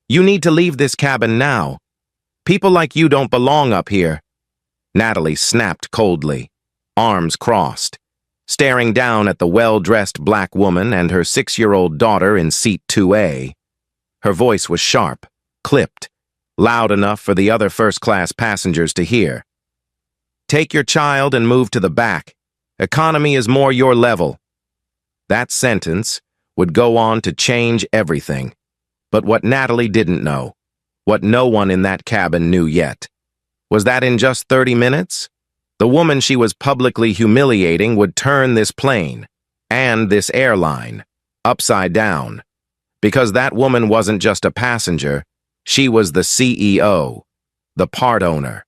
You need to leave this cabin now. People like you don't belong up here. Natalie snapped coldly, arms crossed, staring down at the well-dressed black woman and her 6-year-old daughter in seat 2A. Her voice was sharp, clipped, loud enough for the other first-class passengers to hear. Take your child and move to the back. Economy is more your level. That sentence would go on to change everything. But what Natalie didn't know, what no one in that cabin knew yet, was that in just 30 minutes, the woman she was publicly humiliating would turn this plane, and this airline, upside down. Because that woman wasn't just a passenger, she was the CEO, the part owner,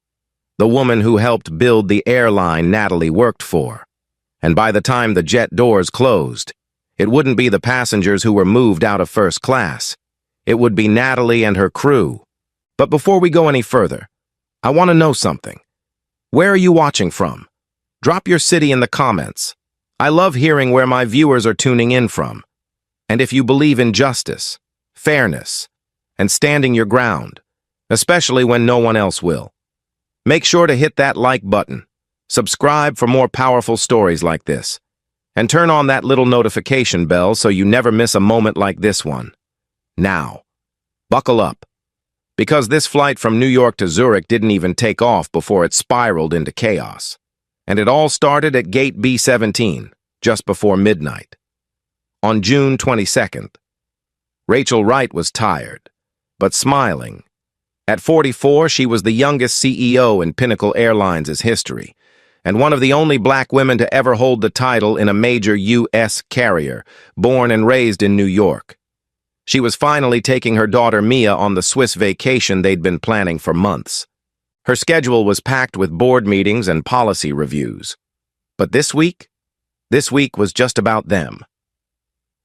the woman who helped build the airline Natalie worked for. And by the time the jet doors closed, it wouldn't be the passengers who were moved out of first class. It would be Natalie and her crew. But before we go any further, I want to know something. Where are you watching from? Drop your city in the comments. I love hearing where my viewers are tuning in from. And if you believe in justice, fairness, and standing your ground, especially when no one else will, make sure to hit that like button, subscribe for more powerful stories like this, and turn on that little notification bell so you never miss a moment like this one. Now, buckle up, because this flight from New York to Zurich didn't even take off before it spiraled into chaos. And it all started at gate B-17, just before midnight. On June 22nd, Rachel Wright was tired, but smiling. At 44, she was the youngest CEO in Pinnacle Airlines' history, and one of the only black women to ever hold the title in a major U.S. carrier, born and raised in New York. She was finally taking her daughter Mia on the Swiss vacation they'd been planning for months. Her schedule was packed with board meetings and policy reviews. But this week was just about them.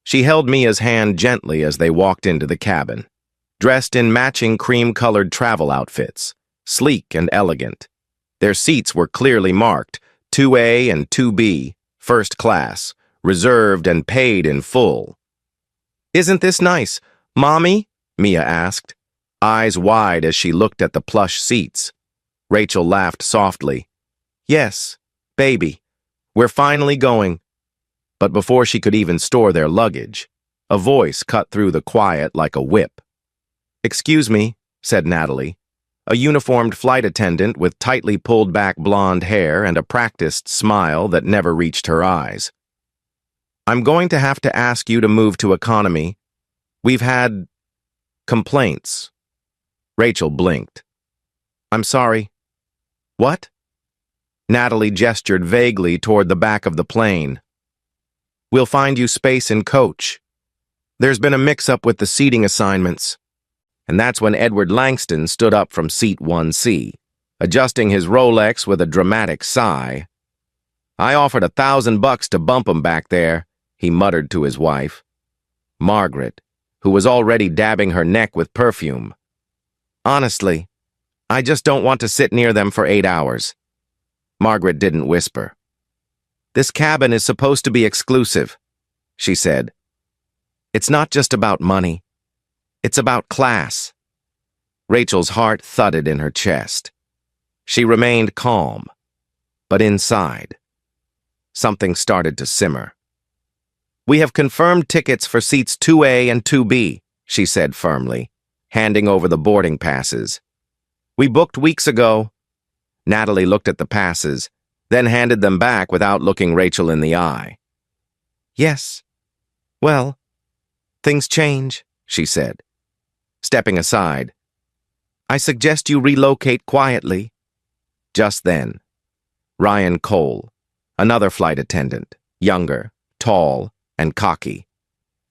She held Mia's hand gently as they walked into the cabin, dressed in matching cream-colored travel outfits, sleek and elegant. Their seats were clearly marked, 2A and 2B, first class, reserved and paid in full. "Isn't this nice, Mommy?" Mia asked, eyes wide as she looked at the plush seats. Rachel laughed softly. "Yes, baby, we're finally going." But before she could even store their luggage, a voice cut through the quiet like a whip. "Excuse me," said Natalie, a uniformed flight attendant with tightly pulled-back blonde hair and a practiced smile that never reached her eyes. "I'm going to have to ask you to move to economy. We've had complaints." Rachel blinked. "I'm sorry. What?" Natalie gestured vaguely toward the back of the plane. "We'll find you space in coach. There's been a mix-up with the seating assignments." And that's when Edward Langston stood up from seat 1C, adjusting his Rolex with a dramatic sigh. "I offered $1,000 to bump him back there," he muttered to his wife, Margaret, who was already dabbing her neck with perfume. "Honestly, I just don't want to sit near them for 8 hours." Margaret didn't whisper. "This cabin is supposed to be exclusive," she said. "It's not just about money. It's about class." Rachel's heart thudded in her chest. She remained calm, but inside, something started to simmer. "We have confirmed tickets for seats 2A and 2B, she said firmly, handing over the boarding passes. "We booked weeks ago." Natalie looked at the passes, then handed them back without looking Rachel in the eye. "Yes. Well, things change," she said, stepping aside. "I suggest you relocate quietly." Just then, Ryan Cole, another flight attendant, younger, tall, and cocky,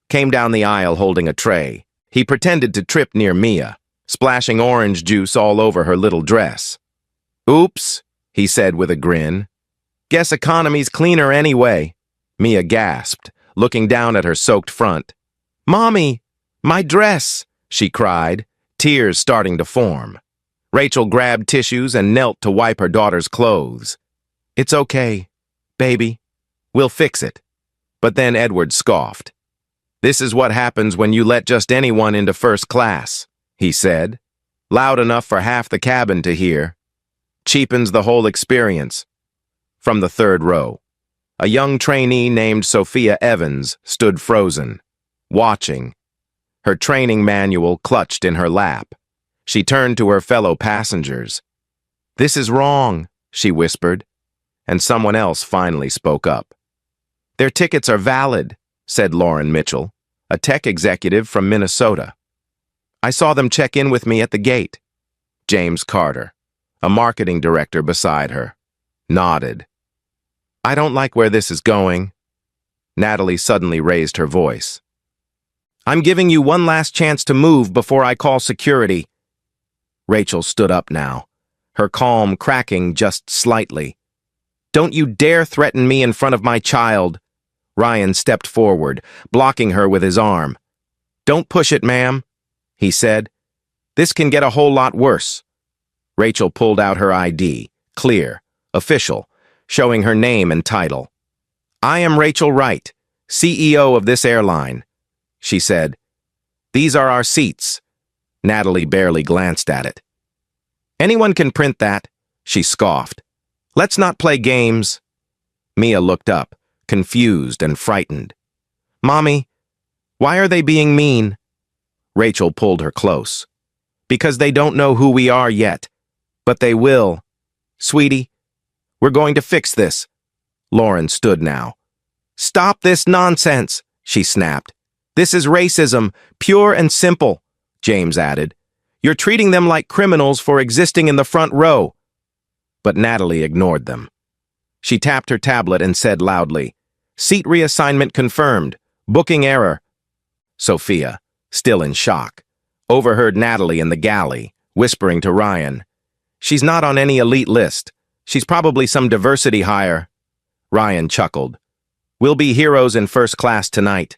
came down the aisle holding a tray. He pretended to trip near Mia, splashing orange juice all over her little dress. "Oops," he said with a grin. "Guess economy's cleaner anyway." Mia gasped, looking down at her soaked front. "Mommy, my dress!" she cried, tears starting to form. Rachel grabbed tissues and knelt to wipe her daughter's clothes. "It's okay, baby. We'll fix it." But then Edward scoffed. "This is what happens when you let just anyone into first class," he said, loud enough for half the cabin to hear. Cheapens the whole experience. From the third row, a young trainee named Sophia Evans stood frozen, watching, her training manual clutched in her lap. She turned to her fellow passengers. "This is wrong," she whispered, and someone else finally spoke up. "Their tickets are valid," said Lauren Mitchell, a tech executive from Minnesota. "I saw them check in with me at the gate." James Carter, a marketing director beside her, nodded. "I don't like where this is going." Natalie suddenly raised her voice. "I'm giving you one last chance to move before I call security." Rachel stood up now, her calm cracking just slightly. "Don't you dare threaten me in front of my child." Ryan stepped forward, blocking her with his arm. "Don't push it, ma'am," he said. "This can get a whole lot worse." Rachel pulled out her ID, clear, official, showing her name and title. "I am Rachel Wright, CEO of this airline," she said. "These are our seats." Natalie barely glanced at it. "Anyone can print that," she scoffed. "Let's not play games." Mia looked up, confused and frightened. "Mommy, why are they being mean?" Rachel pulled her close. "Because they don't know who we are yet. But they will. Sweetie, we're going to fix this." Lauren stood now. "Stop this nonsense," she snapped. "This is racism, pure and simple," James added. "You're treating them like criminals for existing in the front row." But Natalie ignored them. She tapped her tablet and said loudly, "Seat reassignment confirmed. Booking error." Sophia, still in shock, overheard Natalie in the galley, whispering to Ryan, "She's not on any elite list. She's probably some diversity hire." Ryan chuckled. "We'll be heroes in first class tonight."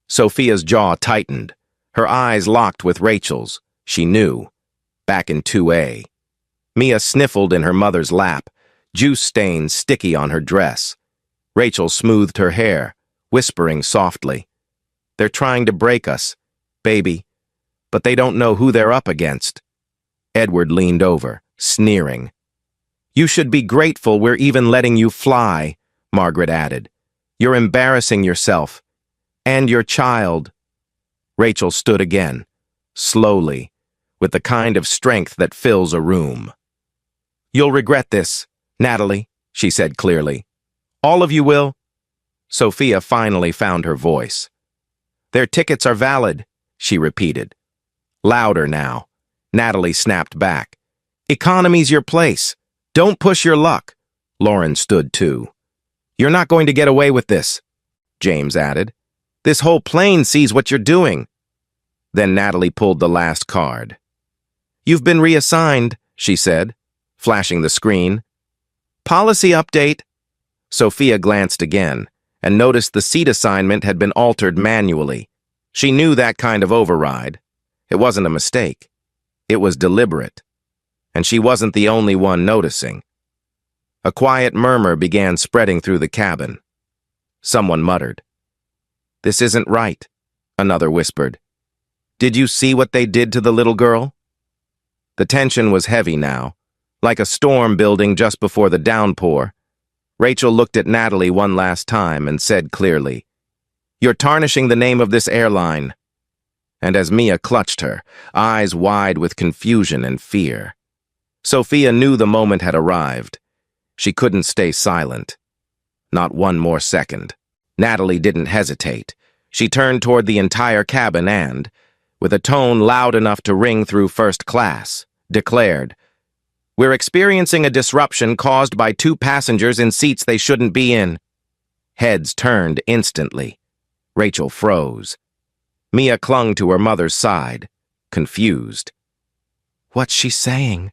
Sophia's jaw tightened. Her eyes locked with Rachel's. She knew. Back in 2A. Mia sniffled in her mother's lap, juice stains sticky on her dress. Rachel smoothed her hair, whispering softly, "They're trying to break us, baby, but they don't know who they're up against." Edward leaned over, sneering. "You should be grateful we're even letting you fly," Margaret added. "You're embarrassing yourself. And your child." Rachel stood again, slowly, with the kind of strength that fills a room. "You'll regret this, Natalie," she said clearly. "All of you will." Sophia finally found her voice. "Their tickets are valid," she repeated. Louder now. Natalie snapped back. "Economy's your place. Don't push your luck." Lauren stood too. "You're not going to get away with this," James added. "This whole plane sees what you're doing." Then Natalie pulled the last card. "You've been reassigned," she said, flashing the screen. "Policy update." Sophia glanced again and noticed the seat assignment had been altered manually. She knew that kind of override. It wasn't a mistake. It was deliberate. And she wasn't the only one noticing. A quiet murmur began spreading through the cabin. Someone muttered. "This isn't right," another whispered. "Did you see what they did to the little girl?" The tension was heavy now, like a storm building just before the downpour. Rachel looked at Natalie one last time and said clearly, "You're tarnishing the name of this airline." And as Mia clutched her, eyes wide with confusion and fear, Sophia knew the moment had arrived. She couldn't stay silent. Not one more second. Natalie didn't hesitate. She turned toward the entire cabin and, with a tone loud enough to ring through first class, declared, "We're experiencing a disruption caused by 2 passengers in seats they shouldn't be in." Heads turned instantly. Rachel froze. Mia clung to her mother's side, confused. "What's she saying?"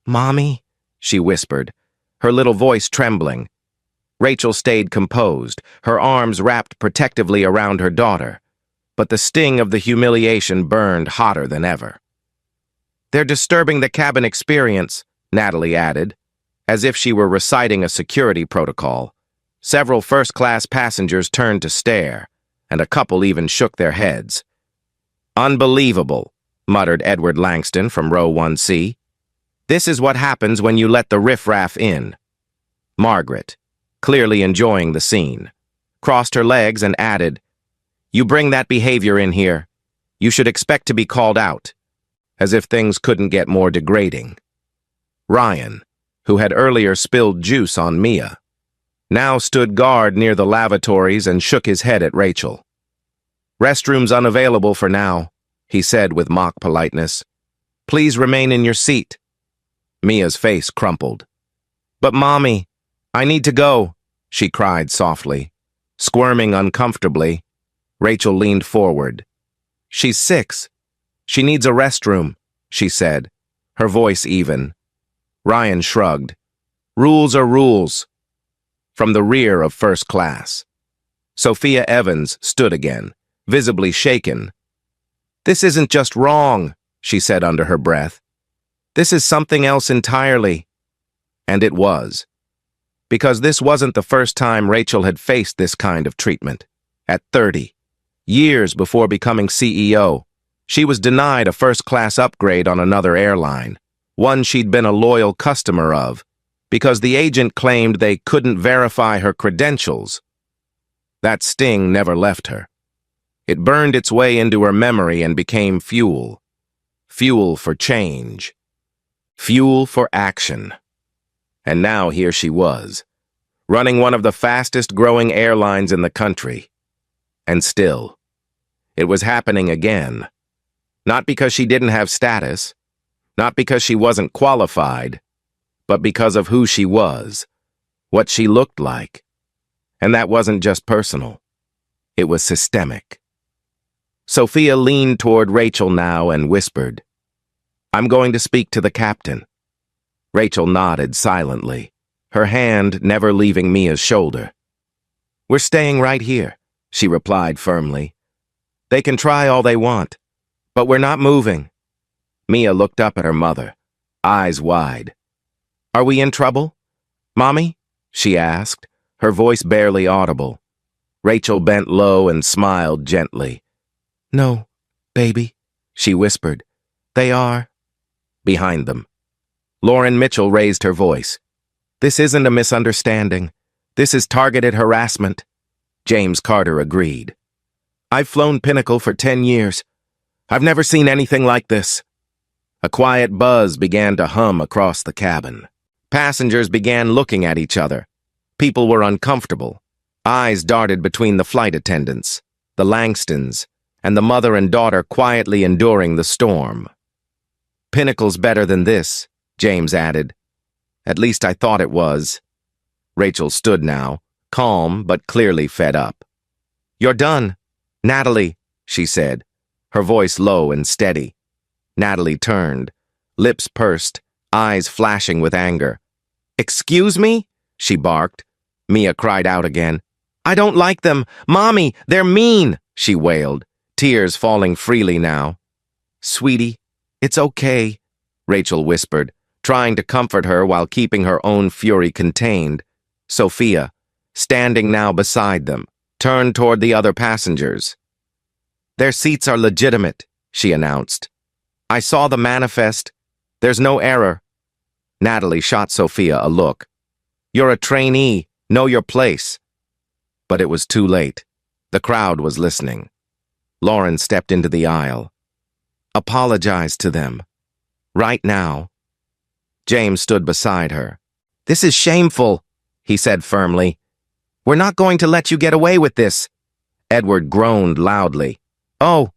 "Mommy," she whispered, her little voice trembling. Rachel stayed composed, her arms wrapped protectively around her daughter, but the sting of the humiliation burned hotter than ever. "They're disturbing the cabin experience," Natalie added, as if she were reciting a security protocol. Several first-class passengers turned to stare, and a couple even shook their heads. "Unbelievable," muttered Edward Langston from row 1C. "This is what happens when you let the riffraff in." Margaret, clearly enjoying the scene, crossed her legs and added, "You bring that behavior in here. You should expect to be called out," as if things couldn't get more degrading. Ryan, who had earlier spilled juice on Mia, now stood guard near the lavatories and shook his head at Rachel. "Restrooms unavailable for now," he said with mock politeness. "Please remain in your seat." Mia's face crumpled. "But Mommy, I need to go," she cried softly. Squirming uncomfortably, Rachel leaned forward. "She's 6. She needs a restroom," she said, her voice even. Ryan shrugged. "Rules are rules." From the rear of first class, Sophia Evans stood again, visibly shaken. "This isn't just wrong," she said under her breath. "This is something else entirely." And it was. Because this wasn't the first time Rachel had faced this kind of treatment. At 30, years before becoming CEO, she was denied a first-class upgrade on another airline, one she'd been a loyal customer of, because the agent claimed they couldn't verify her credentials. That sting never left her. It burned its way into her memory and became fuel. Fuel for change. Fuel for action. And now here she was, running one of the fastest-growing airlines in the country. And still, it was happening again. Not because she didn't have status, not because she wasn't qualified, but because of who she was, what she looked like. And that wasn't just personal. It was systemic. Sophia leaned toward Rachel now and whispered, "I'm going to speak to the captain." Rachel nodded silently, her hand never leaving Mia's shoulder. "We're staying right here," she replied firmly. "They can try all they want, but we're not moving." Mia looked up at her mother, eyes wide. "Are we in trouble, Mommy?" she asked, her voice barely audible. Rachel bent low and smiled gently. "No, baby," she whispered. "They are." Behind them, Lauren Mitchell raised her voice. "This isn't a misunderstanding. This is targeted harassment." James Carter agreed. "I've flown Pinnacle for 10 years. I've never seen anything like this." A quiet buzz began to hum across the cabin. Passengers began looking at each other. People were uncomfortable. Eyes darted between the flight attendants, the Langstons, and the mother and daughter quietly enduring the storm. "Pinnacle's better than this," James added. "At least I thought it was." Rachel stood now, calm but clearly fed up. "You're done, Natalie," she said, her voice low and steady. Natalie turned, lips pursed, eyes flashing with anger. "Excuse me?" she barked. Mia cried out again. "I don't like them. Mommy, they're mean," she wailed, tears falling freely now. "Sweetie, it's okay," Rachel whispered, trying to comfort her while keeping her own fury contained. Sophia, standing now beside them, turned toward the other passengers. "Their seats are legitimate," she announced. "I saw the manifest. There's no error." Natalie shot Sophia a look. "You're a trainee. Know your place." But it was too late. The crowd was listening. Lauren stepped into the aisle. "Apologize to them. Right now." James stood beside her. "This is shameful," he said firmly. "We're not going to let you get away with this." Edward groaned loudly. "Oh,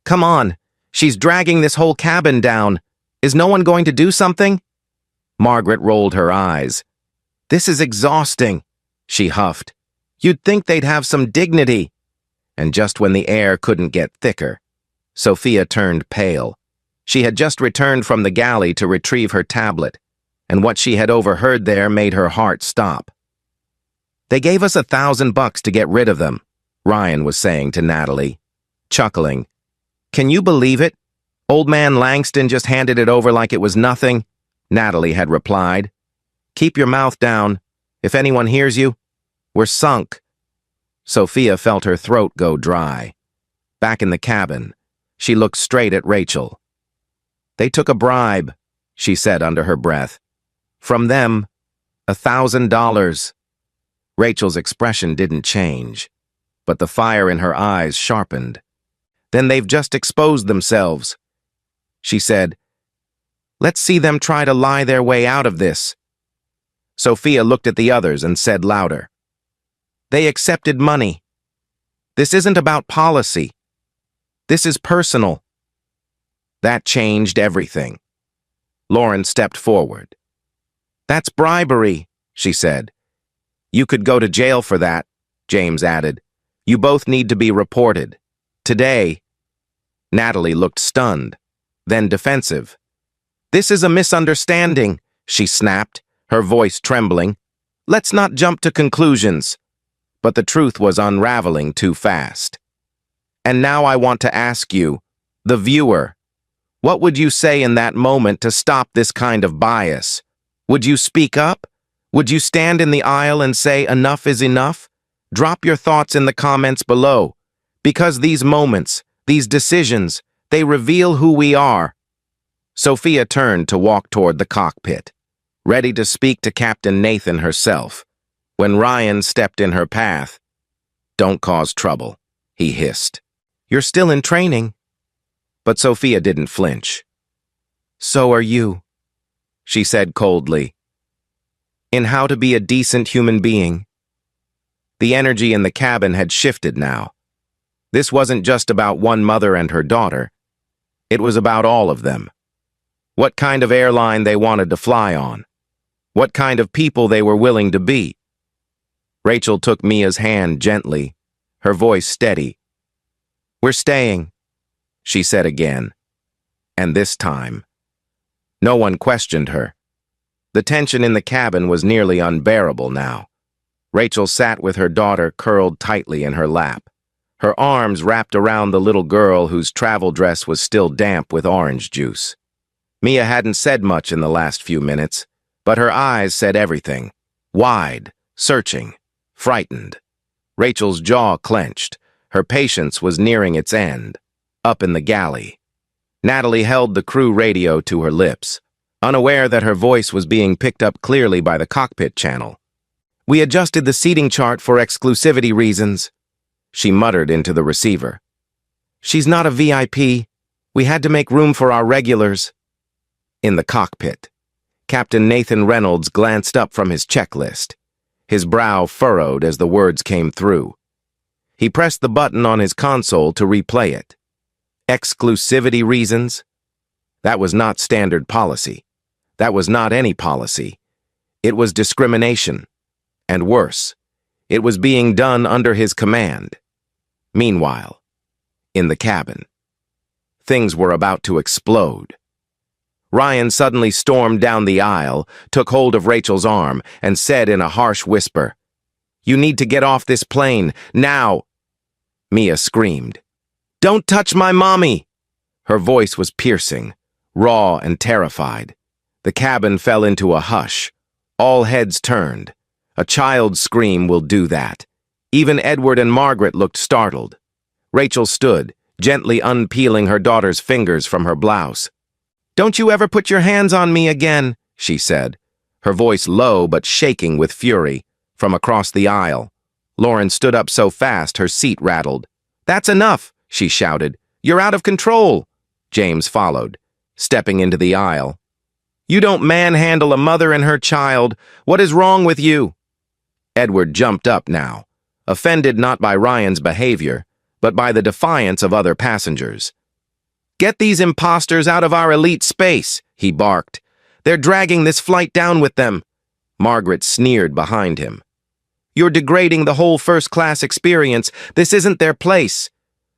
come on. She's dragging this whole cabin down. Is no one going to do something?" Margaret rolled her eyes. "This is exhausting," she huffed. "You'd think they'd have some dignity." And just when the air couldn't get thicker, Sophia turned pale. She had just returned from the galley to retrieve her tablet, and what she had overheard there made her heart stop. "They gave us $1,000 to get rid of them," Ryan was saying to Natalie, chuckling. "Can you believe it? Old man Langston just handed it over like it was nothing," Natalie had replied. "Keep your mouth down. If anyone hears you, we're sunk." Sophia felt her throat go dry. Back in the cabin, she looked straight at Rachel, They took a bribe, she said under her breath. From them, $1,000. Rachel's expression didn't change, but the fire in her eyes sharpened. Then they've just exposed themselves. She said, let's see them try to lie their way out of this. Sophia looked at the others and said louder, they accepted money. This isn't about policy. This is personal. That changed everything. Lauren stepped forward. That's bribery, she said. You could go to jail for that, James added. You both need to be reported. Today. Natalie looked stunned, then defensive. This is a misunderstanding, she snapped, her voice trembling. Let's not jump to conclusions. But the truth was unraveling too fast. And now I want to ask you, the viewer, what would you say in that moment to stop this kind of bias? Would you speak up? Would you stand in the aisle and say enough is enough? Drop your thoughts in the comments below, because these moments, these decisions, they reveal who we are. Sophia turned to walk toward the cockpit, ready to speak to Captain Nathan herself, when Ryan stepped in her path. Don't cause trouble, he hissed. You're still in training. But Sophia didn't flinch. So are you, she said coldly. In how to be a decent human being. The energy in the cabin had shifted now. This wasn't just about one mother and her daughter. It was about all of them. What kind of airline they wanted to fly on. What kind of people they were willing to be. Rachel took Mia's hand gently, her voice steady. We're staying, she said again. And this time, no one questioned her. The tension in the cabin was nearly unbearable now. Rachel sat with her daughter curled tightly in her lap, her arms wrapped around the little girl whose travel dress was still damp with orange juice. Mia hadn't said much in the last few minutes, but her eyes said everything. Wide, searching, frightened. Rachel's jaw clenched. Her patience was nearing its end. Up in the galley. Natalie held the crew radio to her lips, unaware that her voice was being picked up clearly by the cockpit channel. We adjusted the seating chart for exclusivity reasons, she muttered into the receiver. She's not a VIP. We had to make room for our regulars. In the cockpit, Captain Nathan Reynolds glanced up from his checklist, his brow furrowed as the words came through. He pressed the button on his console to replay it. Exclusivity reasons? That was not standard policy. That was not any policy. It was discrimination. And worse, it was being done under his command. Meanwhile, in the cabin, things were about to explode. Ryan suddenly stormed down the aisle, took hold of Rachel's arm, and said in a harsh whisper, You need to get off this plane, now! Mia screamed. Don't touch my mommy! Her voice was piercing, raw and terrified. The cabin fell into a hush. All heads turned. A child's scream will do that. Even Edward and Margaret looked startled. Rachel stood, gently unpeeling her daughter's fingers from her blouse. Don't you ever put your hands on me again, she said, her voice low but shaking with fury, from across the aisle. Lauren stood up so fast her seat rattled. That's enough, she shouted. You're out of control. James followed, stepping into the aisle. You don't manhandle a mother and her child. What is wrong with you? Edward jumped up now, offended not by Ryan's behavior, but by the defiance of other passengers. Get these imposters out of our elite space, he barked. They're dragging this flight down with them. Margaret sneered behind him. You're degrading the whole first-class experience. This isn't their place.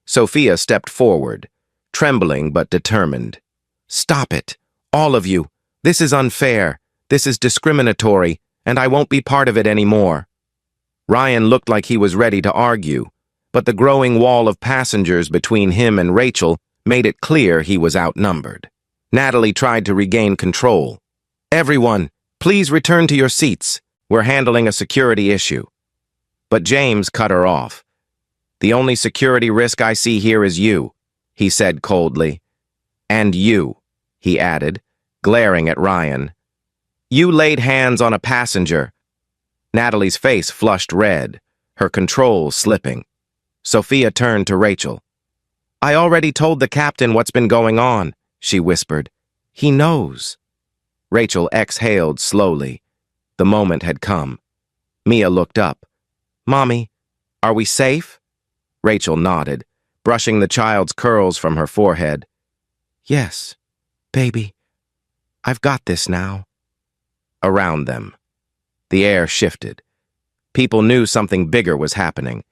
Sophia stepped forward, trembling but determined. Stop it, all of you. This is unfair. This is discriminatory, and I won't be part of it anymore. Ryan looked like he was ready to argue, but the growing wall of passengers between him and Rachel made it clear he was outnumbered. Natalie tried to regain control. Everyone, please return to your seats. We're handling a security issue. But James cut her off. The only security risk I see here is you, he said coldly. And you, he added, glaring at Ryan. You laid hands on a passenger. Natalie's face flushed red, her control slipping. Sophia turned to Rachel. I already told the captain what's been going on, she whispered. He knows. Rachel exhaled slowly. The moment had come. Mia looked up. Mommy, are we safe? Rachel nodded, brushing the child's curls from her forehead. Yes, baby. I've got this now. Around them. The air shifted. People knew something bigger was happening.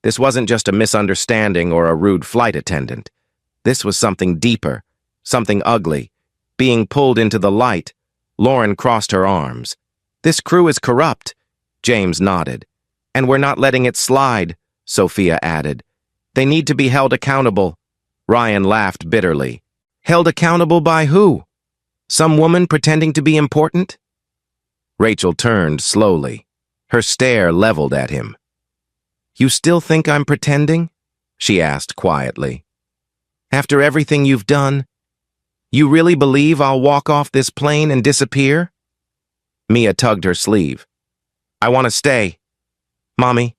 This wasn't just a misunderstanding or a rude flight attendant. This was something deeper, something ugly. Being pulled into the light, Lauren crossed her arms. This crew is corrupt, James nodded. And we're not letting it slide, Sophia added. They need to be held accountable. Ryan laughed bitterly. Held accountable by who? Some woman pretending to be important? Rachel turned slowly, her stare leveled at him. You still think I'm pretending? She asked quietly. After everything you've done, you really believe I'll walk off this plane and disappear? Mia tugged her sleeve. I want to stay. Mommy,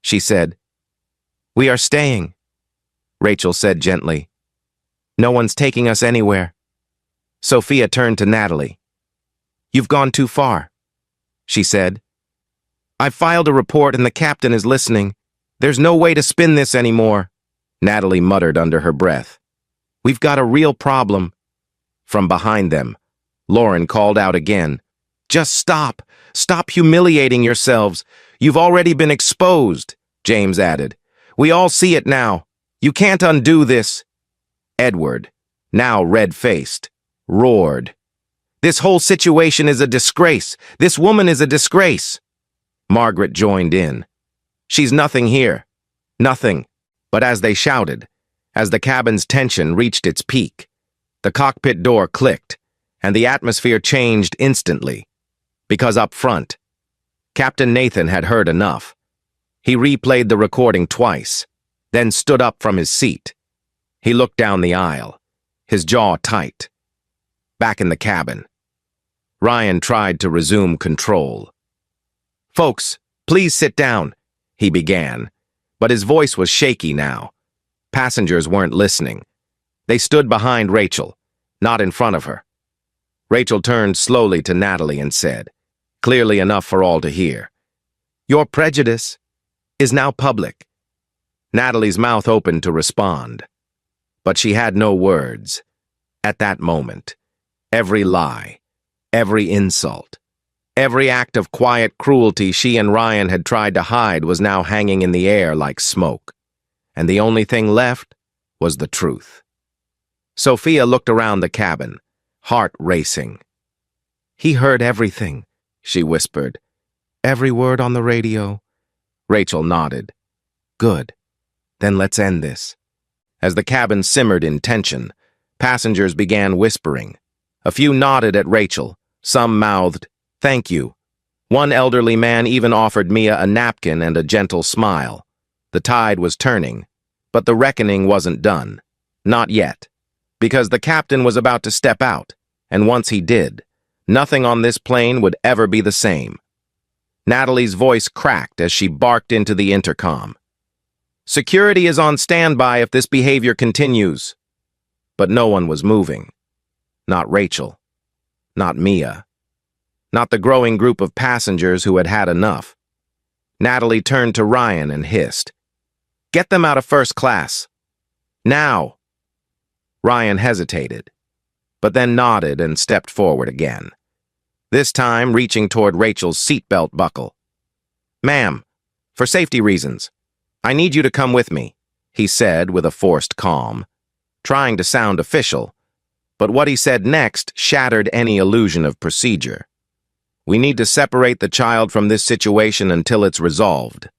she said. We are staying, Rachel said gently. No one's taking us anywhere. Sophia turned to Natalie. You've gone too far, she said. I've filed a report and the captain is listening. There's no way to spin this anymore, Natalie muttered under her breath. We've got a real problem. From behind them, Lauren called out again. Just stop. Stop humiliating yourselves. You've already been exposed, James added. We all see it now. You can't undo this. Edward, now red-faced, roared. This whole situation is a disgrace. This woman is a disgrace. Margaret joined in. She's nothing here. Nothing. But as they shouted, as the cabin's tension reached its peak, the cockpit door clicked, and the atmosphere changed instantly. Because up front, Captain Nathan had heard enough. He replayed the recording twice, then stood up from his seat. He looked down the aisle, his jaw tight. Back in the cabin, Ryan tried to resume control. Folks, please sit down, he began, but his voice was shaky now. Passengers weren't listening. They stood behind Rachel, not in front of her. Rachel turned slowly to Natalie and said, clearly enough for all to hear, Your prejudice is now public. Natalie's mouth opened to respond, but she had no words. At that moment, every lie, every insult, every act of quiet cruelty she and Ryan had tried to hide was now hanging in the air like smoke, and the only thing left was the truth. Sophia looked around the cabin, heart racing. He heard everything, she whispered. Every word on the radio. Rachel nodded. Good. Then let's end this. As the cabin simmered in tension, passengers began whispering. A few nodded at Rachel. Some mouthed, thank you. One elderly man even offered Mia a napkin and a gentle smile. The tide was turning, but the reckoning wasn't done. Not yet. Because the captain was about to step out, and once he did, nothing on this plane would ever be the same. Natalie's voice cracked as she barked into the intercom. Security is on standby if this behavior continues. But no one was moving. Not Rachel. Not Mia. Not the growing group of passengers who had had enough. Natalie turned to Ryan and hissed, Get them out of first class. Now. Ryan hesitated, but then nodded and stepped forward again. This time reaching toward Rachel's seatbelt buckle. Ma'am, for safety reasons, I need you to come with me, he said with a forced calm, trying to sound official, but what he said next shattered any illusion of procedure. We need to separate the child from this situation until it's resolved.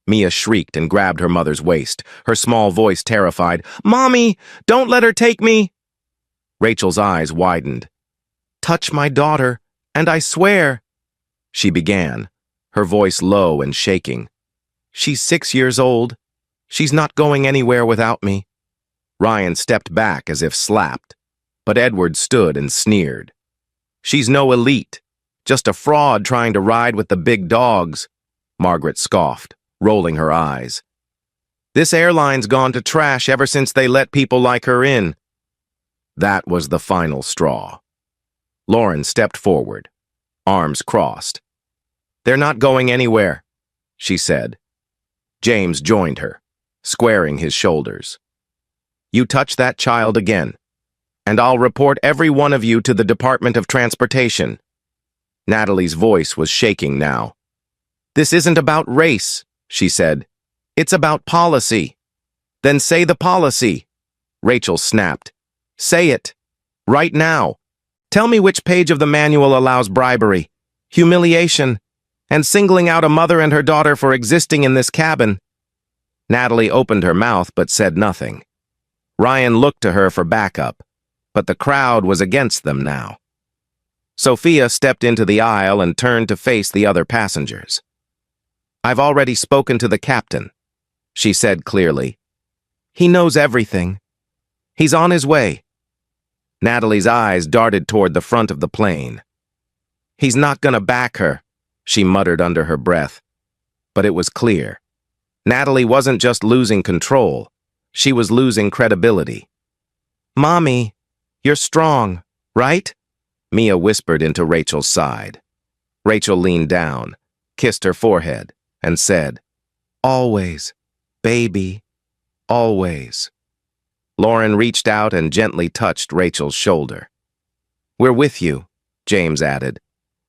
Mia shrieked and grabbed her mother's waist, her small voice terrified. Mommy, don't let her take me! Rachel's eyes widened. Touch my daughter, and I swear, she began, her voice low and shaking. She's 6 years old. She's not going anywhere without me. Ryan stepped back as if slapped. But Edward stood and sneered. "She's no elite, just a fraud trying to ride with the big dogs," Margaret scoffed, rolling her eyes. "This airline's gone to trash ever since they let people like her in." That was the final straw. Lauren stepped forward, arms crossed. "They're not going anywhere," she said. James joined her, squaring his shoulders. "You touch that child again, and I'll report every one of you to the Department of Transportation." Natalie's voice was shaking now. "This isn't about race," she said. "It's about policy." "Then say the policy," Rachel snapped. "Say it. Right now. Tell me which page of the manual allows bribery, humiliation, and singling out a mother and her daughter for existing in this cabin." Natalie opened her mouth but said nothing. Ryan looked to her for backup, but the crowd was against them now. Sophia stepped into the aisle and turned to face the other passengers. "I've already spoken to the captain," she said clearly. "He knows everything. He's on his way." Natalie's eyes darted toward the front of the plane. "He's not gonna back her," she muttered under her breath. But it was clear. Natalie wasn't just losing control, she was losing credibility. "Mommy, you're strong, right?" Mia whispered into Rachel's side. Rachel leaned down, kissed her forehead, and said, "Always, baby, always." Lauren reached out and gently touched Rachel's shoulder. "We're with you," James added.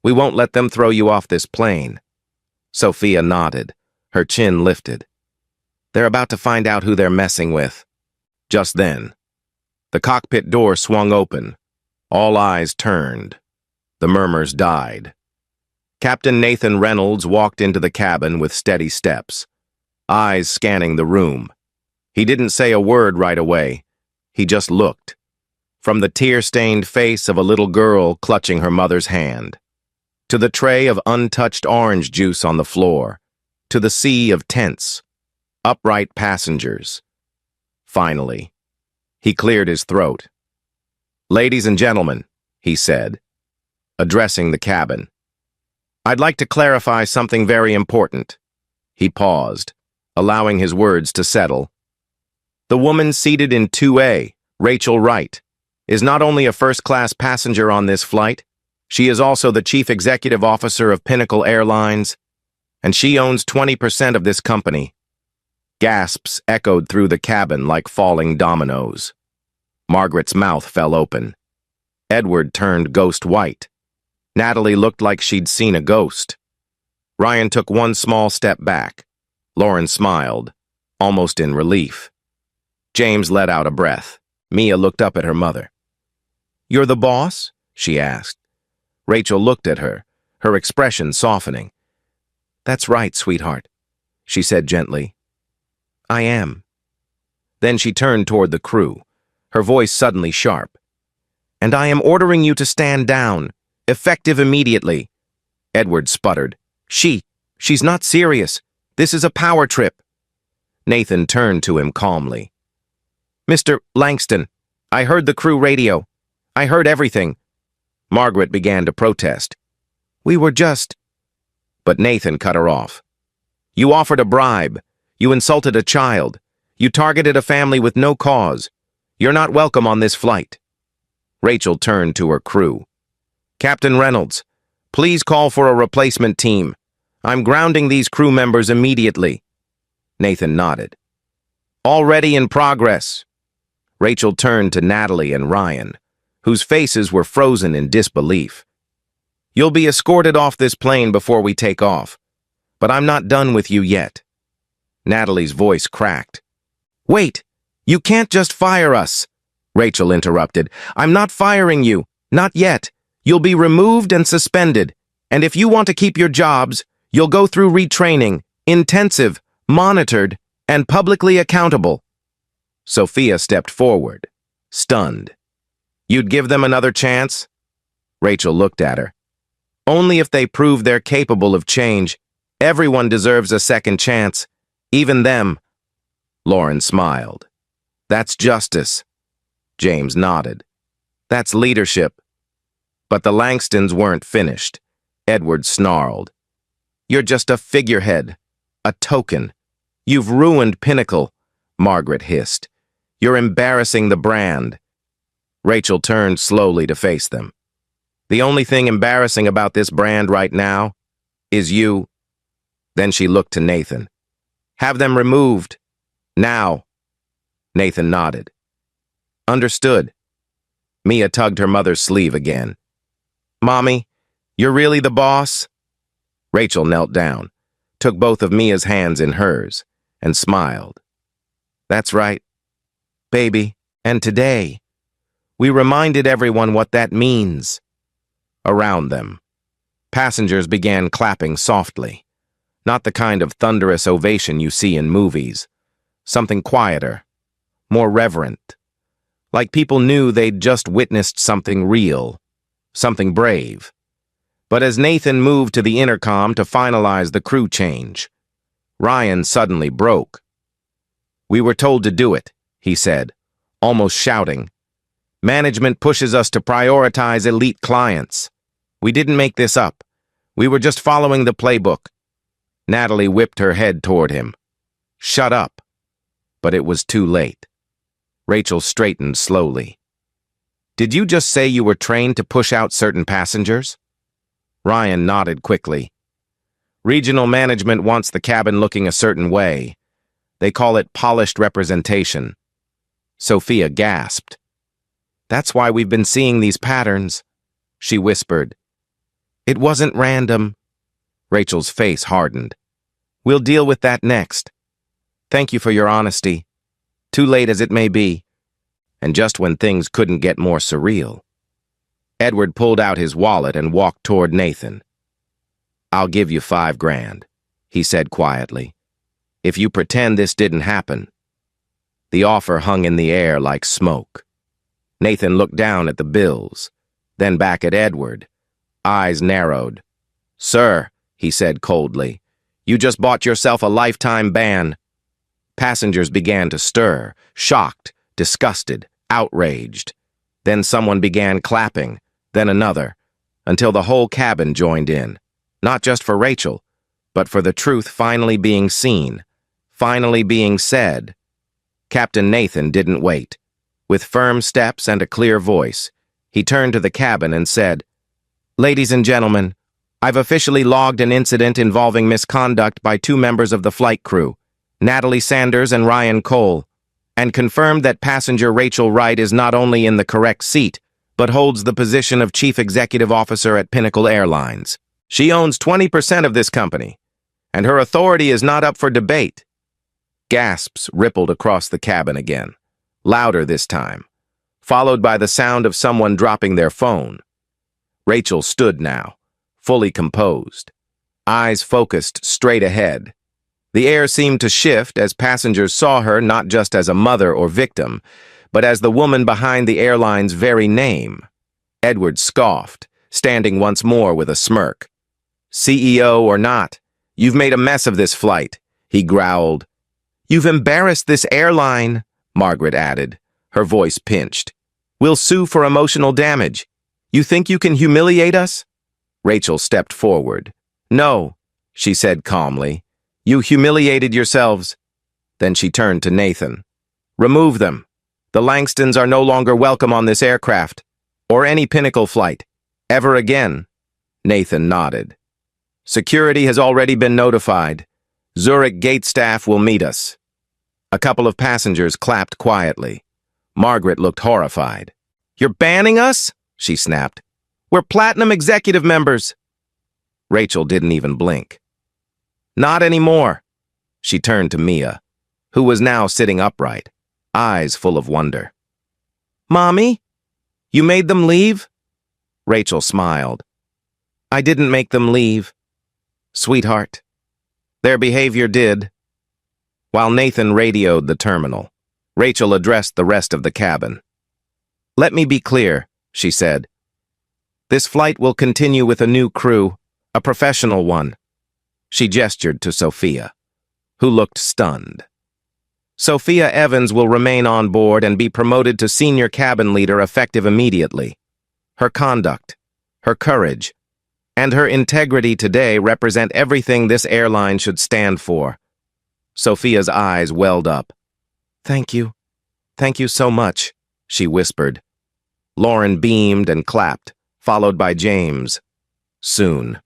"We won't let them throw you off this plane." Sophia nodded, her chin lifted. "They're about to find out who they're messing with." Just then, the cockpit door swung open. All eyes turned. The murmurs died. Captain Nathan Reynolds walked into the cabin with steady steps, eyes scanning the room. He didn't say a word right away. He just looked. From the tear-stained face of a little girl clutching her mother's hand, to the tray of untouched orange juice on the floor, to the sea of tense, upright passengers. Finally, he cleared his throat. "Ladies and gentlemen," he said, addressing the cabin, "I'd like to clarify something very important." He paused, allowing his words to settle. "The woman seated in 2A, Rachel Wright, is not only a first-class passenger on this flight, she is also the chief executive officer of Pinnacle Airlines, and she owns 20% of this company." Gasps echoed through the cabin like falling dominoes. Margaret's mouth fell open. Edward turned ghost white. Natalie looked like she'd seen a ghost. Ryan took one small step back. Lauren smiled, almost in relief. James let out a breath. Mia looked up at her mother. "You're the boss?" she asked. Rachel looked at her, her expression softening. "That's right, sweetheart," she said gently. "I am." Then she turned toward the crew, her voice suddenly sharp. "And I am ordering you to stand down, effective immediately." Edward sputtered. She's not serious. This is a power trip." Nathan turned to him calmly. "Mr. Langston, I heard the crew radio. I heard everything." Margaret began to protest. "We were just—" But Nathan cut her off. "You offered a bribe. You insulted a child. You targeted a family with no cause. You're not welcome on this flight." Rachel turned to her crew. "Captain Reynolds, please call for a replacement team. I'm grounding these crew members immediately." Nathan nodded. "Already in progress." Rachel turned to Natalie and Ryan, whose faces were frozen in disbelief. "You'll be escorted off this plane before we take off, but I'm not done with you yet." Natalie's voice cracked. "Wait, you can't just fire us," Rachel interrupted. "I'm not firing you, not yet. You'll be removed and suspended, and if you want to keep your jobs, you'll go through retraining, intensive, monitored, and publicly accountable." Sophia stepped forward, stunned. "You'd give them another chance?" Rachel looked at her. "Only if they prove they're capable of change. Everyone deserves a second chance, even them." Lauren smiled. "That's justice." James nodded. That's leadership. But the Langstons weren't finished. Edward snarled. You're just a figurehead, a token. You've ruined Pinnacle, Margaret hissed. You're embarrassing the brand. Rachel turned slowly to face them. The only thing embarrassing about this brand right now is you. Then she looked to Nathan. Have them removed. Now. Nathan nodded. Understood. Mia tugged her mother's sleeve again. Mommy, you're really the boss? Rachel knelt down, took both of Mia's hands in hers, and smiled. That's right, baby. And today, we reminded everyone what that means. Around them, passengers began clapping softly. Not the kind of thunderous ovation you see in movies. Something quieter, more reverent. Like people knew they'd just witnessed something real, something brave. But as Nathan moved to the intercom to finalize the crew change, Ryan suddenly broke. We were told to do it, he said, almost shouting. Management pushes us to prioritize elite clients. We didn't make this up. We were just following the playbook. Natalie whipped her head toward him. Shut up. But it was too late. Rachel straightened slowly. Did you just say you were trained to push out certain passengers? Ryan nodded quickly. Regional management wants the cabin looking a certain way. They call it polished representation. Sophia gasped. That's why we've been seeing these patterns, she whispered. It wasn't random. Rachel's face hardened. We'll deal with that next. Thank you for your honesty. Too late as it may be. And just when things couldn't get more surreal. Edward pulled out his wallet and walked toward Nathan. I'll give you $5,000, he said quietly, if you pretend this didn't happen. The offer hung in the air like smoke. Nathan looked down at the bills, then back at Edward. Eyes narrowed. Sir, he said coldly, you just bought yourself a lifetime ban. Passengers began to stir, shocked, disgusted, outraged. Then someone began clapping, then another, until the whole cabin joined in, not just for Rachel, but for the truth finally being seen, finally being said. Captain Nathan didn't wait. With firm steps and a clear voice, he turned to the cabin and said, Ladies and gentlemen, I've officially logged an incident involving misconduct by 2 members of the flight crew, Natalie Sanders and Ryan Cole, and confirmed that passenger Rachel Wright is not only in the correct seat, but holds the position of Chief Executive Officer at Pinnacle Airlines. She owns 20% of this company, and her authority is not up for debate. Gasps rippled across the cabin again, louder this time, followed by the sound of someone dropping their phone. Rachel stood now, fully composed, eyes focused straight ahead. The air seemed to shift as passengers saw her not just as a mother or victim, but as the woman behind the airline's very name. Edward scoffed, standing once more with a smirk. CEO or not, you've made a mess of this flight, he growled. You've embarrassed this airline, Margaret added, her voice pinched. We'll sue for emotional damage. You think you can humiliate us? Rachel stepped forward. No, she said calmly. You humiliated yourselves. Then she turned to Nathan. Remove them. The Langstons are no longer welcome on this aircraft, or any Pinnacle flight, ever again. Nathan nodded. Security has already been notified. Zurich gate staff will meet us. A couple of passengers clapped quietly. Margaret looked horrified. You're banning us? She snapped. We're platinum executive members. Rachel didn't even blink. Not anymore. She turned to Mia, who was now sitting upright, eyes full of wonder. Mommy, you made them leave? Rachel smiled. I didn't make them leave, sweetheart. Their behavior did. While Nathan radioed the terminal, Rachel addressed the rest of the cabin. Let me be clear, she said. This flight will continue with a new crew, a professional one. She gestured to Sophia, who looked stunned. Sophia Evans will remain on board and be promoted to senior cabin leader effective immediately. Her conduct, her courage, and her integrity today represent everything this airline should stand for. Sophia's eyes welled up. Thank you. Thank you so much, she whispered. Lauren beamed and clapped, followed by James. Soon.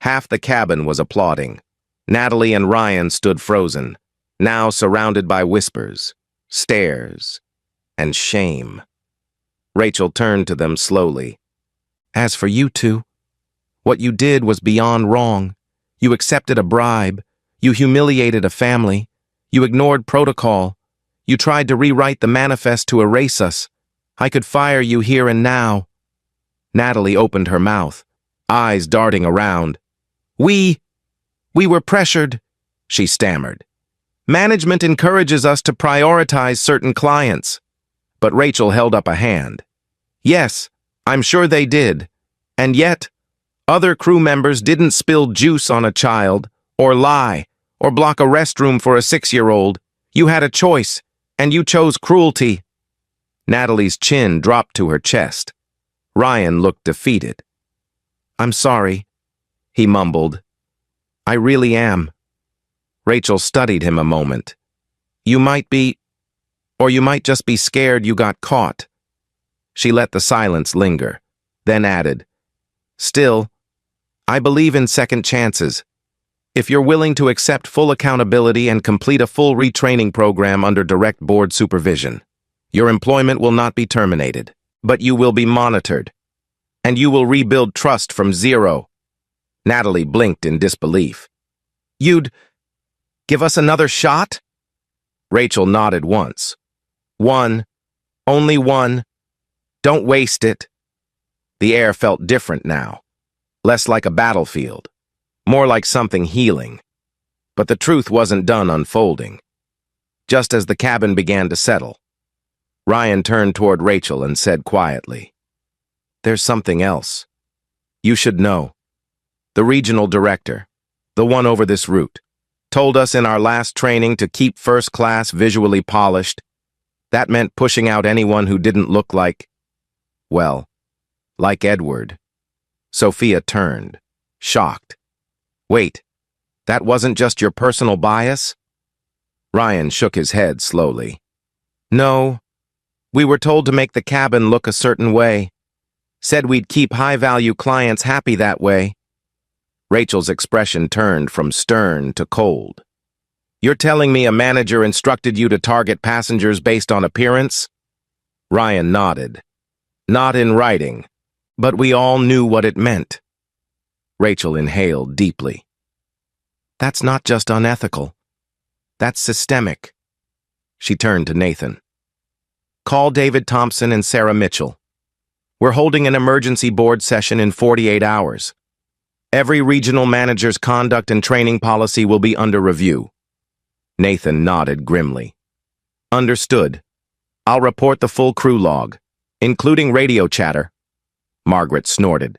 Half the cabin was applauding. Natalie and Ryan stood frozen, now surrounded by whispers, stares, and shame. Rachel turned to them slowly. As for you two, what you did was beyond wrong. You accepted a bribe. You humiliated a family. You ignored protocol. You tried to rewrite the manifest to erase us. I could fire you here and now. Natalie opened her mouth, eyes darting around. We were pressured, she stammered. Management encourages us to prioritize certain clients. But Rachel held up a hand. Yes, I'm sure they did. And yet, other crew members didn't spill juice on a child, or lie, or block a restroom for a 6-year-old. You had a choice, and you chose cruelty. Natalie's chin dropped to her chest. Ryan looked defeated. I'm sorry, he mumbled. I really am. Rachel studied him a moment. You might be, or you might just be scared you got caught. She let the silence linger, then added, Still, I believe in second chances. If you're willing to accept full accountability and complete a full retraining program under direct board supervision, your employment will not be terminated, but you will be monitored, and you will rebuild trust from zero. Natalie blinked in disbelief. You'd give us another shot? Rachel nodded once. One. Only one. Don't waste it. The air felt different now, less like a battlefield, more like something healing. But the truth wasn't done unfolding. Just as the cabin began to settle, Ryan turned toward Rachel and said quietly, There's something else. You should know. The regional director, the one over this route, told us in our last training to keep first class visually polished. That meant pushing out anyone who didn't look like, well, like Edward. Sophia turned, shocked. Wait, that wasn't just your personal bias? Ryan shook his head slowly. No, we were told to make the cabin look a certain way. Said we'd keep high-value clients happy that way. Rachel's expression turned from stern to cold. You're telling me a manager instructed you to target passengers based on appearance? Ryan nodded. Not in writing, but we all knew what it meant. Rachel inhaled deeply. That's not just unethical. That's systemic. She turned to Nathan. Call David Thompson and Sarah Mitchell. We're holding an emergency board session in 48 hours. Every regional manager's conduct and training policy will be under review. Nathan nodded grimly. Understood. I'll report the full crew log, including radio chatter. Margaret snorted.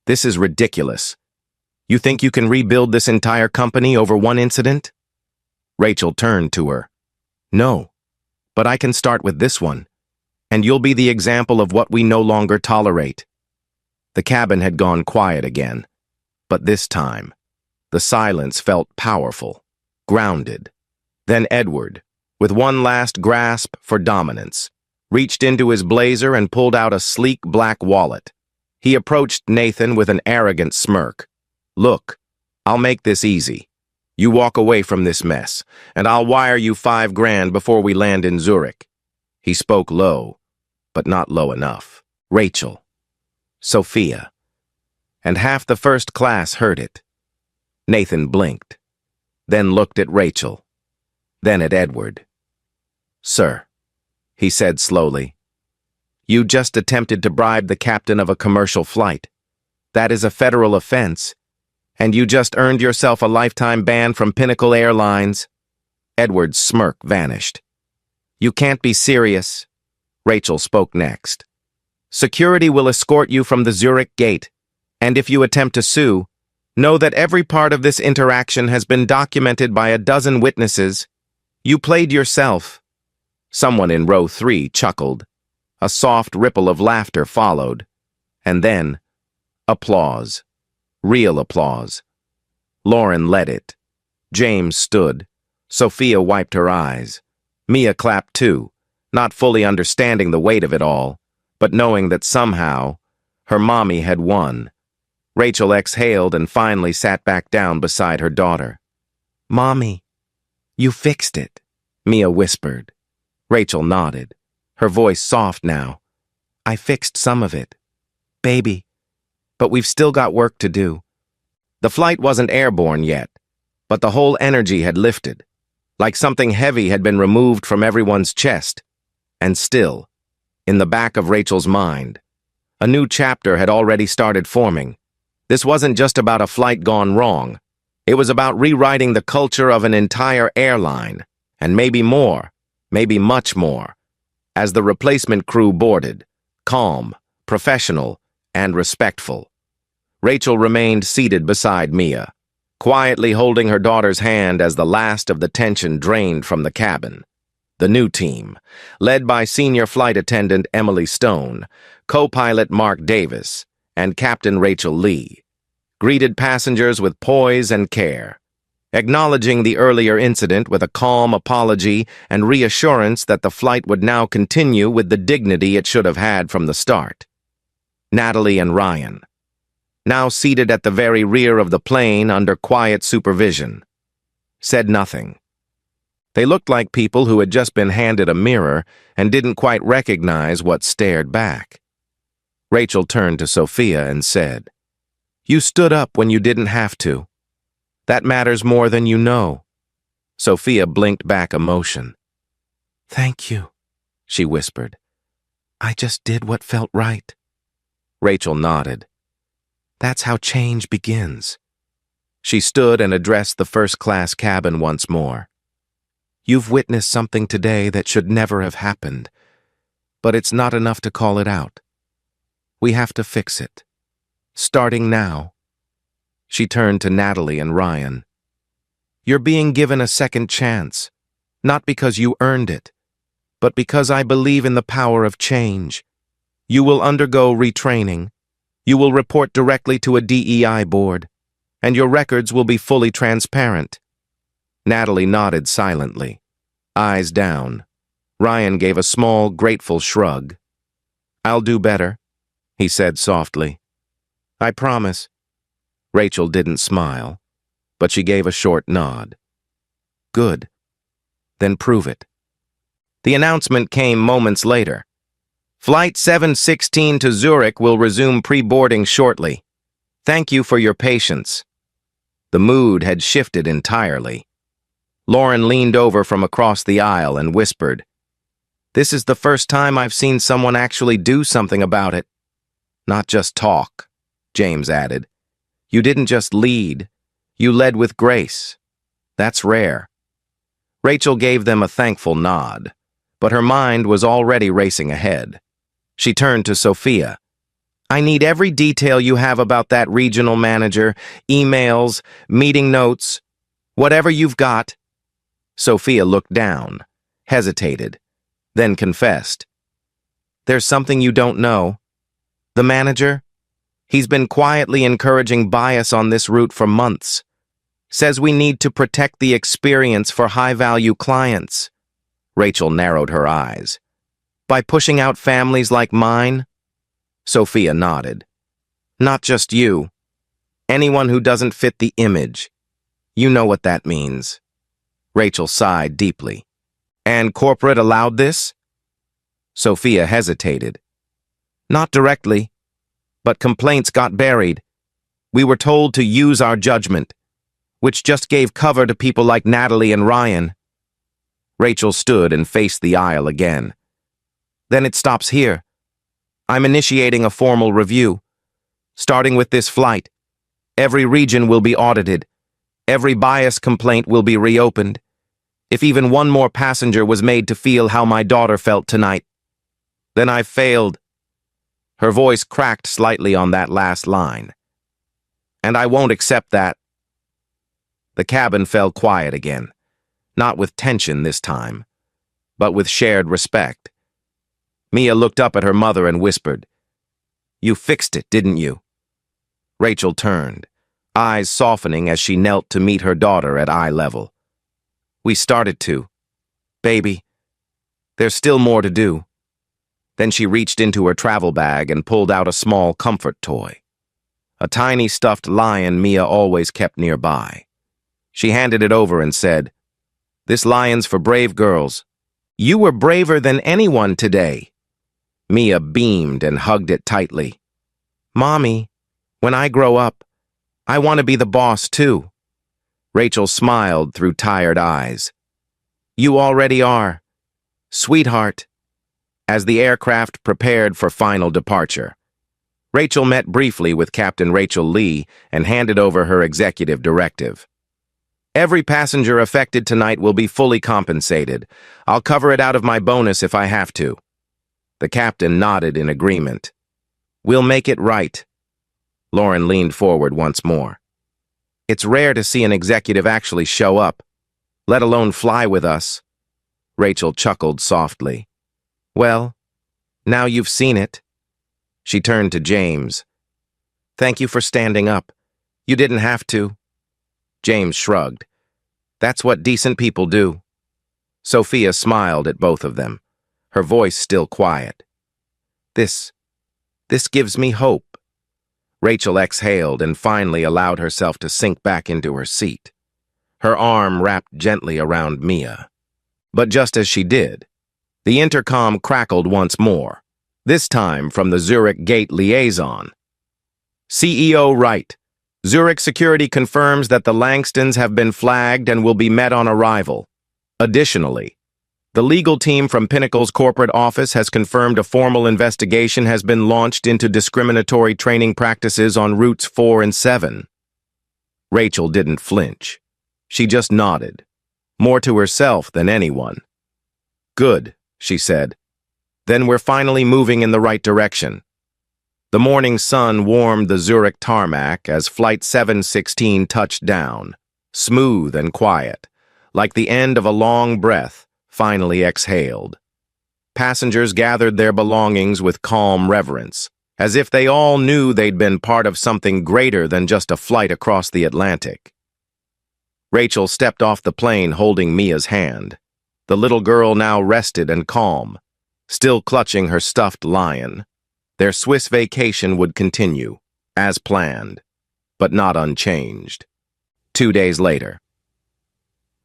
This is ridiculous. You think you can rebuild this entire company over one incident? Rachel turned to her. No, but I can start with this one, and you'll be the example of what we no longer tolerate. The cabin had gone quiet again, but this time, the silence felt powerful, grounded. Then Edward, with one last grasp for dominance, reached into his blazer and pulled out a sleek black wallet. He approached Nathan with an arrogant smirk. Look, I'll make this easy. You walk away from this mess, and I'll wire you $5 grand before we land in Zurich. He spoke low, but not low enough. Rachel. Sophia. And half the first class heard it. Nathan blinked, then looked at Rachel, then at Edward. Sir, he said slowly, you just attempted to bribe the captain of a commercial flight. That is a federal offense, and you just earned yourself a lifetime ban from Pinnacle Airlines. Edward's smirk vanished. You can't be serious. Rachel spoke next. Security will escort you from the Zurich gate, and if you attempt to sue, know that every part of this interaction has been documented by a dozen witnesses. You played yourself. Someone in row 3 chuckled. A soft ripple of laughter followed. And then, applause. Real applause. Lauren led it. James stood. Sophia wiped her eyes. Mia clapped too, not fully understanding the weight of it all, but knowing that somehow, her mommy had won. Rachel exhaled and finally sat back down beside her daughter. "Mommy, you fixed it," Mia whispered. Rachel nodded, her voice soft now. "I fixed some of it, baby, but we've still got work to do." The flight wasn't airborne yet, but the whole energy had lifted, like something heavy had been removed from everyone's chest. And still, in the back of Rachel's mind, a new chapter had already started forming. This wasn't just about a flight gone wrong. It was about rewriting the culture of an entire airline, and maybe more, maybe much more. As the replacement crew boarded, calm, professional, and respectful, Rachel remained seated beside Mia, quietly holding her daughter's hand as the last of the tension drained from the cabin. The new team, led by Senior Flight Attendant Emily Stone, co-pilot Mark Davis, and Captain Rachel Lee, greeted passengers with poise and care, acknowledging the earlier incident with a calm apology and reassurance that the flight would now continue with the dignity it should have had from the start. Natalie and Ryan, now seated at the very rear of the plane under quiet supervision, said nothing. They looked like people who had just been handed a mirror and didn't quite recognize what stared back. Rachel turned to Sophia and said, "You stood up when you didn't have to. That matters more than you know." Sophia blinked back emotion. "Thank you," she whispered. "I just did what felt right." Rachel nodded. "That's how change begins." She stood and addressed the first-class cabin once more. "You've witnessed something today that should never have happened, but it's not enough to call it out. We have to fix it. Starting now." She turned to Natalie and Ryan. "You're being given a second chance, not because you earned it, but because I believe in the power of change. You will undergo retraining. You will report directly to a DEI board, and your records will be fully transparent." Natalie nodded silently, eyes down. Ryan gave a small, grateful shrug. "I'll do better," he said softly. "I promise." Rachel didn't smile, but she gave a short nod. "Good. Then prove it." The announcement came moments later. "Flight 716 to Zurich will resume pre-boarding shortly. Thank you for your patience." The mood had shifted entirely. Lauren leaned over from across the aisle and whispered, "This is the first time I've seen someone actually do something about it." "Not just talk," James added. "You didn't just lead, you led with grace. That's rare." Rachel gave them a thankful nod, but her mind was already racing ahead. She turned to Sophia. "I need every detail you have about that regional manager, emails, meeting notes, whatever you've got." Sophia looked down, hesitated, then confessed. "There's something you don't know. The manager? He's been quietly encouraging bias on this route for months. Says we need to protect the experience for high-value clients." Rachel narrowed her eyes. "By pushing out families like mine?" Sophia nodded. "Not just you. Anyone who doesn't fit the image. You know what that means." Rachel sighed deeply. "And corporate allowed this?" Sophia hesitated. "Not directly, but complaints got buried. We were told to use our judgment, which just gave cover to people like Natalie and Ryan." Rachel stood and faced the aisle again. "Then it stops here. I'm initiating a formal review. Starting with this flight, every region will be audited. Every bias complaint will be reopened. If even one more passenger was made to feel how my daughter felt tonight, then I've failed." Her voice cracked slightly on that last line. "And I won't accept that." The cabin fell quiet again. not with tension this time, but with shared respect. Mia looked up at her mother and whispered, "You fixed it, didn't you?" Rachel turned, eyes softening as she knelt to meet her daughter at eye level. "We started to. Baby, there's still more to do." Then she reached into her travel bag and pulled out a small comfort toy, a tiny stuffed lion Mia always kept nearby. She handed it over and said, "This lion's for brave girls. You were braver than anyone today." Mia beamed and hugged it tightly. "Mommy, when I grow up, I want to be the boss too." Rachel smiled through tired eyes. "You already are, sweetheart." As the aircraft prepared for final departure, Rachel met briefly with Captain Rachel Lee and handed over her executive directive. "Every passenger affected tonight will be fully compensated. I'll cover it out of my bonus if I have to." The captain nodded in agreement. "We'll make it right." Lauren leaned forward once more. "It's rare to see an executive actually show up, let alone fly with us." Rachel chuckled softly. "Well, now you've seen it." She turned to James. "Thank you for standing up. You didn't have to." James shrugged. "That's what decent people do." Sophia smiled at both of them, her voice still quiet. This gives me hope." Rachel exhaled and finally allowed herself to sink back into her seat, her arm wrapped gently around Mia. But just as she did, the intercom crackled once more, this time from the Zurich Gate liaison. "CEO Wright, Zurich Security confirms that the Langstons have been flagged and will be met on arrival. Additionally, the legal team from Pinnacle's corporate office has confirmed a formal investigation has been launched into discriminatory training practices on routes 4 and 7. Rachel didn't flinch. She just nodded, more to herself than anyone. "Good," she said. "Then we're finally moving in the right direction." The morning sun warmed the Zurich tarmac as Flight 716 touched down, smooth and quiet, like the end of a long breath finally exhaled. Passengers gathered their belongings with calm reverence, as if they all knew they'd been part of something greater than just a flight across the Atlantic. Rachel stepped off the plane holding Mia's hand, the little girl now rested and calm, still clutching her stuffed lion. Their Swiss vacation would continue, as planned, but not unchanged. 2 days later.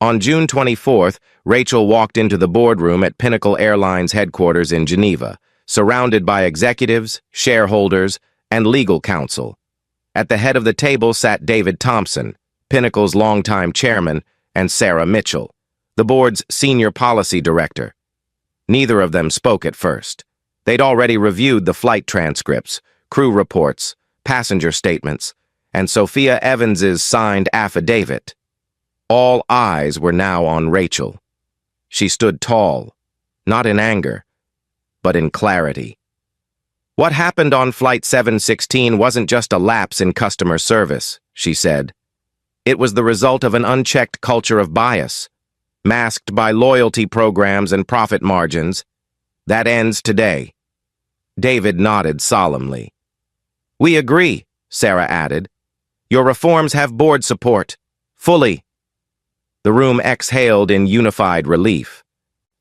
On June 24th, Rachel walked into the boardroom at Pinnacle Airline's headquarters in Geneva, surrounded by executives, shareholders, and legal counsel. At the head of the table sat David Thompson, Pinnacle's longtime chairman, and Sarah Mitchell, the board's senior policy director. Neither of them spoke at first. They'd already reviewed the flight transcripts, crew reports, passenger statements, and Sophia Evans's signed affidavit. All eyes were now on Rachel. She stood tall, not in anger, but in clarity. "What happened on Flight 716 wasn't just a lapse in customer service," she said. "It was the result of an unchecked culture of bias, masked by loyalty programs and profit margins. That ends today." David nodded solemnly. "We agree," Sarah added. "Your reforms have board support. Fully." The room exhaled in unified relief.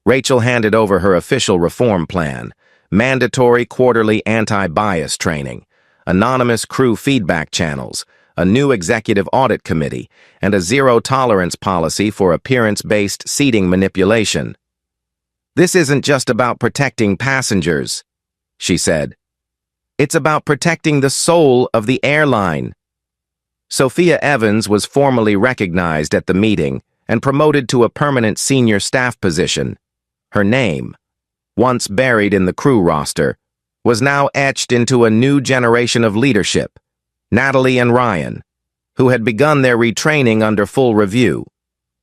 Rachel handed over her official reform plan, mandatory quarterly anti-bias training, anonymous crew feedback channels, a new executive audit committee, and a zero-tolerance policy for appearance-based seating manipulation. "This isn't just about protecting passengers," she said. "It's about protecting the soul of the airline." Sophia Evans was formally recognized at the meeting and promoted to a permanent senior staff position. Her name, once buried in the crew roster, was now etched into a new generation of leadership, Natalie and Ryan, who had begun their retraining under full review,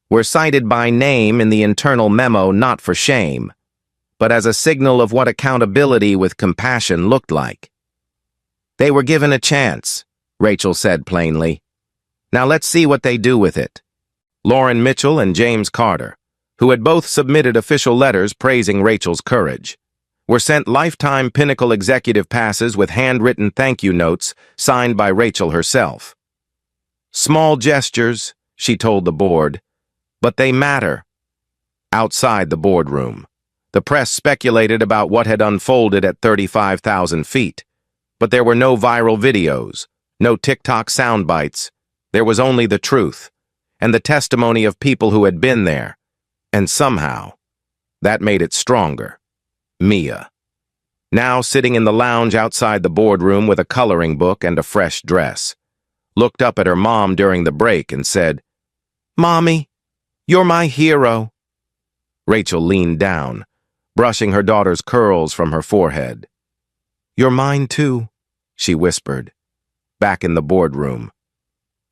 were cited by name in the internal memo not for shame, but as a signal of what accountability with compassion looked like. "They were given a chance," Rachel said plainly. "Now let's see what they do with it." Lauren Mitchell and James Carter, who had both submitted official letters praising Rachel's courage, were sent lifetime Pinnacle executive passes with handwritten thank you notes signed by Rachel herself. Small gestures, she told the board, but they matter. Outside the boardroom, the press speculated about what had unfolded at 35,000 feet, but there were no viral videos, no TikTok sound bites. There was only the truth, and the testimony of people who had been there, and somehow, that made it stronger. Mia, now sitting in the lounge outside the boardroom with a coloring book and a fresh dress, looked up at her mom during the break and said, "Mommy, you're my hero." Rachel leaned down, brushing her daughter's curls from her forehead. "You're mine too," she whispered. Back in the boardroom,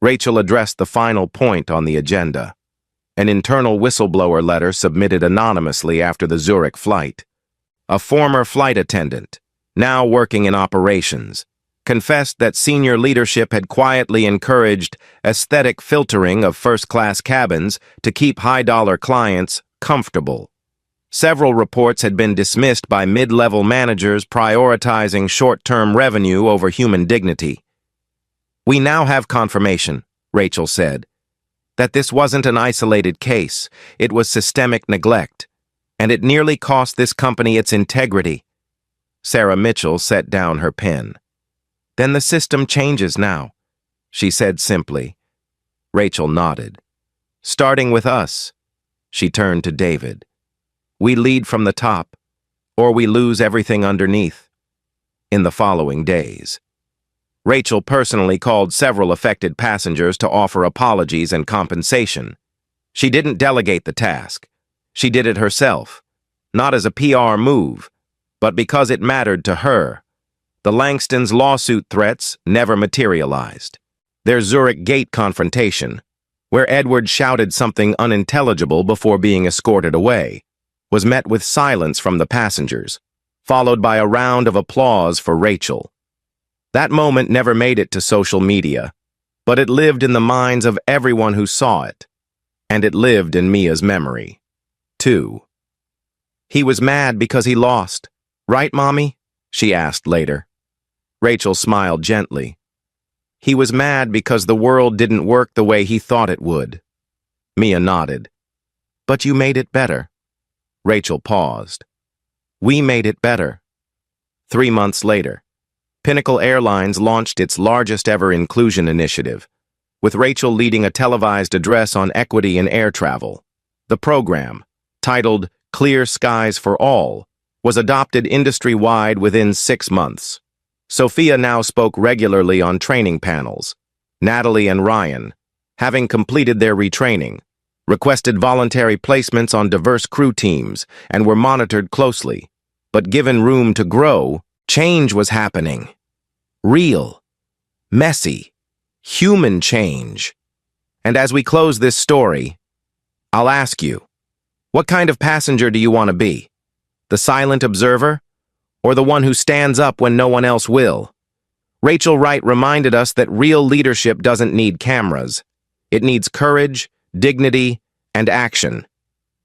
Rachel addressed the final point on the agenda, an internal whistleblower letter submitted anonymously after the Zurich flight. A former flight attendant, now working in operations, confessed that senior leadership had quietly encouraged aesthetic filtering of first-class cabins to keep high-dollar clients comfortable. Several reports had been dismissed by mid-level managers prioritizing short-term revenue over human dignity. "We now have confirmation," Rachel said, "that this wasn't an isolated case. It was systemic neglect, and it nearly cost this company its integrity." Sarah Mitchell set down her pen. "Then the system changes now," she said simply. Rachel nodded. "Starting with us." She turned to David. "We lead from the top, or we lose everything underneath." In the following days, Rachel personally called several affected passengers to offer apologies and compensation. She didn't delegate the task. She did it herself, not as a PR move, but because it mattered to her. The Langstons' lawsuit threats never materialized. Their Zurich gate confrontation, where Edward shouted something unintelligible before being escorted away, was met with silence from the passengers, followed by a round of applause for Rachel. That moment never made it to social media, but it lived in the minds of everyone who saw it, and it lived in Mia's memory, too. "He was mad because he lost, right, Mommy?" she asked later. Rachel smiled gently. "He was mad because the world didn't work the way he thought it would." Mia nodded. "But you made it better." Rachel paused. "We made it better." 3 months later, Pinnacle Airlines launched its largest ever inclusion initiative, with Rachel leading a televised address on equity in air travel. The program, titled Clear Skies for All, was adopted industry-wide within 6 months. Sophia now spoke regularly on training panels. Natalie and Ryan, having completed their retraining, requested voluntary placements on diverse crew teams and were monitored closely. But given room to grow, change was happening. Real, messy, human change. And as we close this story, I'll ask you, what kind of passenger do you want to be? The silent observer? Or the one who stands up when no one else will? Rachel Wright reminded us that real leadership doesn't need cameras. It needs courage, dignity, and action.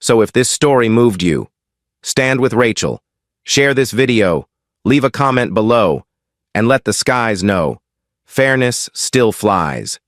So if this story moved you, stand with Rachel, share this video, leave a comment below, and let the skies know, fairness still flies.